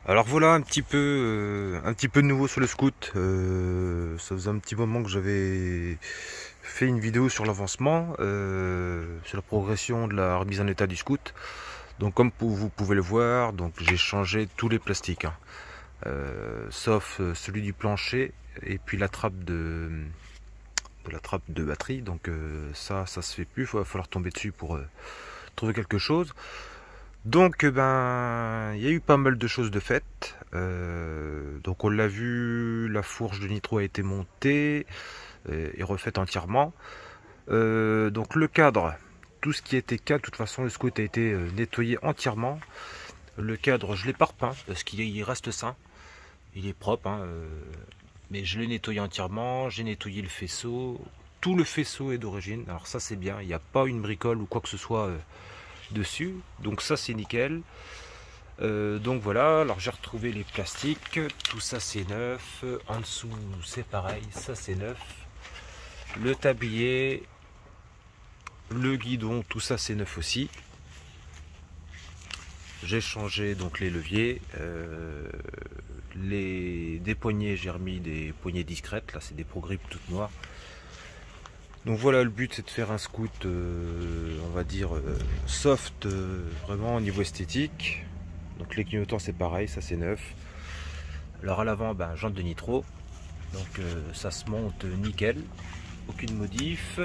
Alors voilà un petit peu de nouveau sur le scoot. Ça faisait un petit moment que j'avais fait une vidéo sur l'avancement, sur la progression de la remise en état du scoot. Donc comme vous pouvez le voir, donc j'ai changé tous les plastiques, hein. Sauf celui du plancher et puis la trappe de batterie. Donc ça se fait plus. Il va falloir tomber dessus pour trouver quelque chose. Donc ben il y a eu pas mal de choses de faites. Donc on l'a vu, la fourche de nitro a été montée et refaite entièrement. Donc le cadre, tout ce qui était cadre, de toute façon le scout a été nettoyé entièrement. Le cadre je l'ai pas repeint parce qu'il reste sain, il est propre, hein, mais je l'ai nettoyé entièrement, j'ai nettoyé le faisceau. Tout le faisceau est d'origine, alors ça c'est bien, il n'y a pas une bricole ou quoi que ce soit dessus, donc ça c'est nickel. Donc voilà, alors j'ai retrouvé les plastiques, tout ça c'est neuf, en dessous c'est pareil, ça c'est neuf, le tablier, le guidon, tout ça c'est neuf aussi. J'ai changé donc les leviers, des poignées, j'ai remis des poignées discrètes, là c'est des Pro Grip toutes noires. Donc voilà, le but c'est de faire un scoot, on va dire soft, vraiment au niveau esthétique. Donc les clignotants c'est pareil, ça c'est neuf. Alors à l'avant, ben, jante de nitro, donc ça se monte nickel, aucune modif.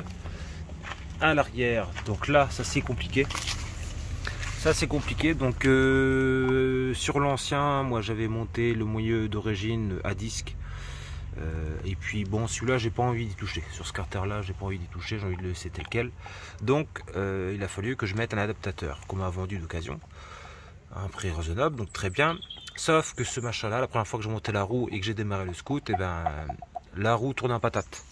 À l'arrière, donc là ça c'est compliqué. Ça c'est compliqué, donc sur l'ancien, moi j'avais monté le moyeu d'origine à disque. Et puis bon, celui-là j'ai pas envie d'y toucher. Sur ce carter là j'ai pas envie d'y toucher, j'ai envie de le laisser tel quel. Donc il a fallu que je mette un adaptateur qu'on m'a vendu d'occasion à un prix raisonnable, donc très bien. Sauf que ce machin là, la première fois que j'ai monté la roue et que j'ai démarré le scoot, et ben la roue tourne en patate.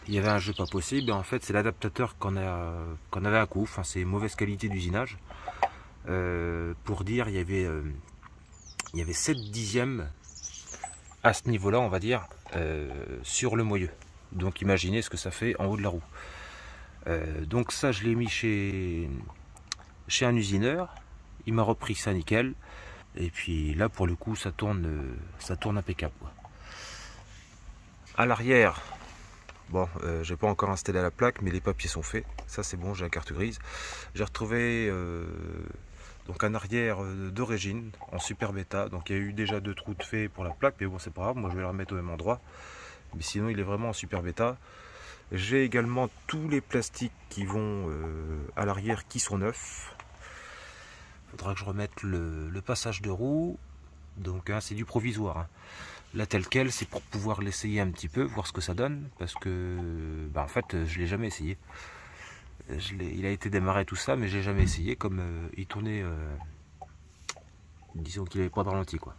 Il y avait un jeu pas possible, et en fait c'est l'adaptateur qu'on avait à coup, enfin c'est mauvaise qualité d'usinage. Pour dire, il y avait 7 dixièmes à ce niveau là on va dire, sur le moyeu. Donc imaginez ce que ça fait en haut de la roue. Donc ça je l'ai mis chez un usineur, il m'a repris ça nickel, et puis là pour le coup ça tourne impeccable, quoi. À l'arrière, bon, j'ai pas encore installé la plaque, mais les papiers sont faits, ça c'est bon, j'ai la carte grise. J'ai retrouvé donc un arrière d'origine en super bêta, donc il y a eu déjà 2 trous de fait pour la plaque, mais bon c'est pas grave, moi je vais la remettre au même endroit, mais sinon il est vraiment en super bêta. J'ai également tous les plastiques qui vont à l'arrière qui sont neufs. Faudra que je remette le passage de roue, donc hein, c'est du provisoire, hein. Là tel quel, c'est pour pouvoir l'essayer un petit peu, voir ce que ça donne, parce que bah, en fait je l'ai jamais essayé. Il a été démarré tout ça, mais j'ai jamais essayé, comme il tournait, disons qu'il n'avait pas de ralenti, quoi.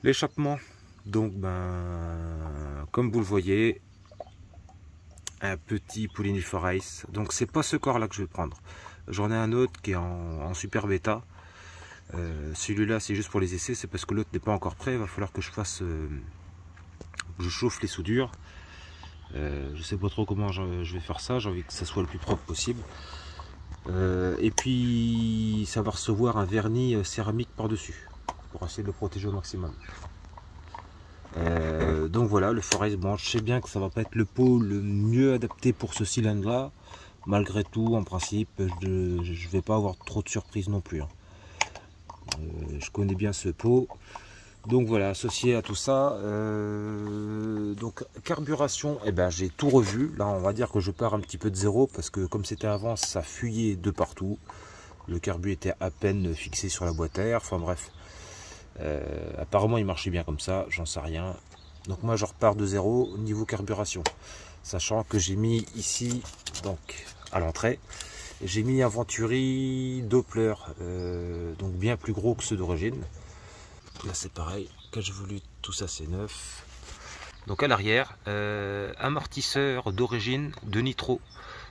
L'échappement, donc ben comme vous le voyez, un petit Poulini for Ice. Donc c'est pas ce corps là que je vais prendre. J'en ai un autre qui est en super bêta. Celui-là c'est juste pour les essais, c'est parce que l'autre n'est pas encore prêt. Il va falloir que je fasse, je chauffe les soudures. Je sais pas trop comment je vais faire ça. J'ai envie que ça soit le plus propre possible. Et puis ça va recevoir un vernis céramique par dessus pour essayer de le protéger au maximum. Donc voilà, le Forest, bon, je sais bien que ça va pas être le pot le mieux adapté pour ce cylindre là. Malgré tout, en principe, je vais pas avoir trop de surprises non plus, hein. Je connais bien ce pot. Donc voilà, associé à tout ça, donc carburation, eh ben, j'ai tout revu. Là on va dire que je pars un petit peu de zéro, parce que comme c'était avant, ça fuyait de partout. Le carbu était à peine fixé sur la boîte à air, enfin bref. Apparemment il marchait bien comme ça, j'en sais rien. Donc moi je repars de zéro au niveau carburation, sachant que j'ai mis ici, donc à l'entrée, j'ai mis un Venturi Doppler, donc bien plus gros que ceux d'origine. Là c'est pareil, cage volute, tout ça c'est neuf. Donc à l'arrière, amortisseur d'origine de nitro,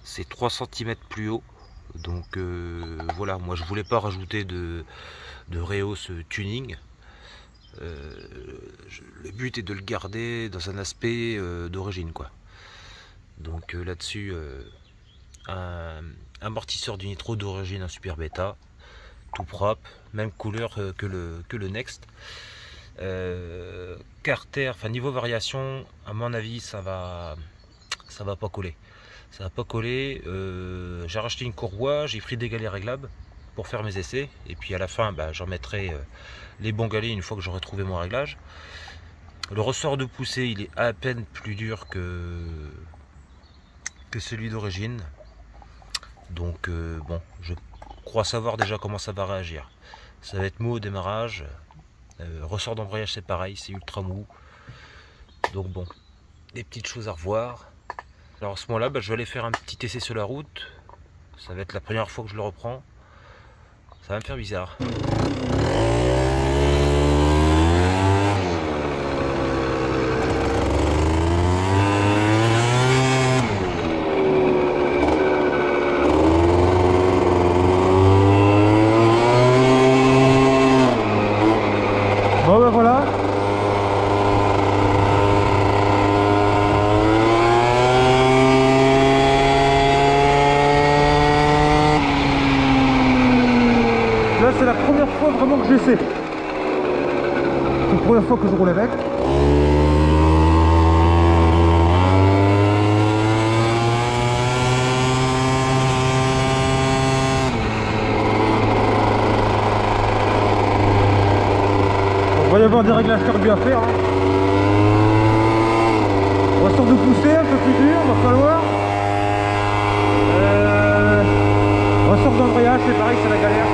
c'est 3 cm plus haut. Donc voilà, moi je voulais pas rajouter de Reos tuning. Le but est de le garder dans un aspect d'origine, quoi. Donc là-dessus, un amortisseur du nitro d'origine, un super bêta, tout propre, même couleur que le Next. Carter, enfin niveau variation, à mon avis ça va pas coller. Ça va pas coller. J'ai racheté une courroie, j'ai pris des galets réglables pour faire mes essais, et puis à la fin j'en mettrai les bons galets une fois que j'aurai trouvé mon réglage. Le ressort de poussée il est à peine plus dur que celui d'origine, donc bon, je crois savoir déjà comment ça va réagir. Ça va être mou au démarrage, ressort d'embrayage c'est pareil, c'est ultra mou, donc bon, des petites choses à revoir. Alors à ce moment là je vais aller faire un petit essai sur la route, ça va être la première fois que je le reprends, ça va me faire bizarre. Bon ben voilà. Là c'est la première fois vraiment que j'essaie. C'est la première fois que je roule avec. Il va y avoir des réglages carbu à faire. Ressort de poussée un peu plus dur, va falloir. Ressort d'embrayage, c'est pareil, c'est la galère.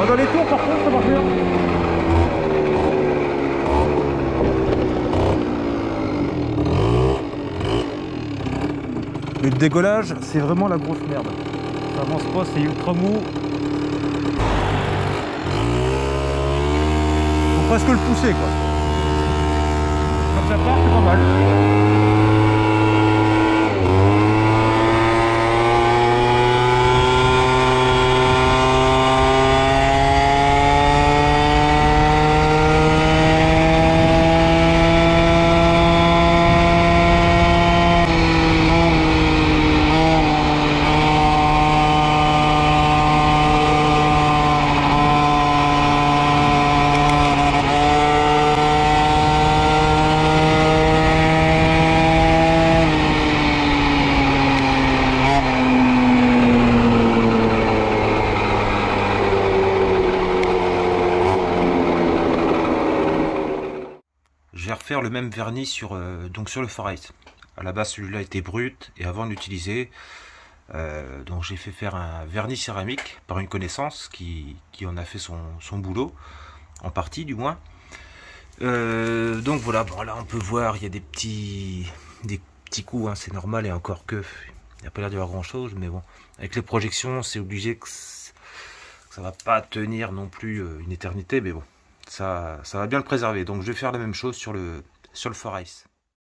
Dans les tours par contre ça marche bien. Mais le décollage c'est vraiment la grosse merde. Ça avance pas, c'est ultra mou. Faut presque le pousser quoi. Quand ça part c'est pas mal. Je vais refaire le même vernis sur, donc sur le Far-Ice. À la base celui-là était brut et avant de l'utiliser, donc j'ai fait faire un vernis céramique par une connaissance qui en a fait son boulot, en partie du moins. Donc voilà, bon là on peut voir il y a des petits coups, hein, c'est normal, et encore que il n'y a pas l'air d'y avoir grand chose, mais bon, avec les projections c'est obligé que ça va pas tenir non plus une éternité, mais bon. Ça va bien le préserver, donc je vais faire la même chose sur le Far-Ice.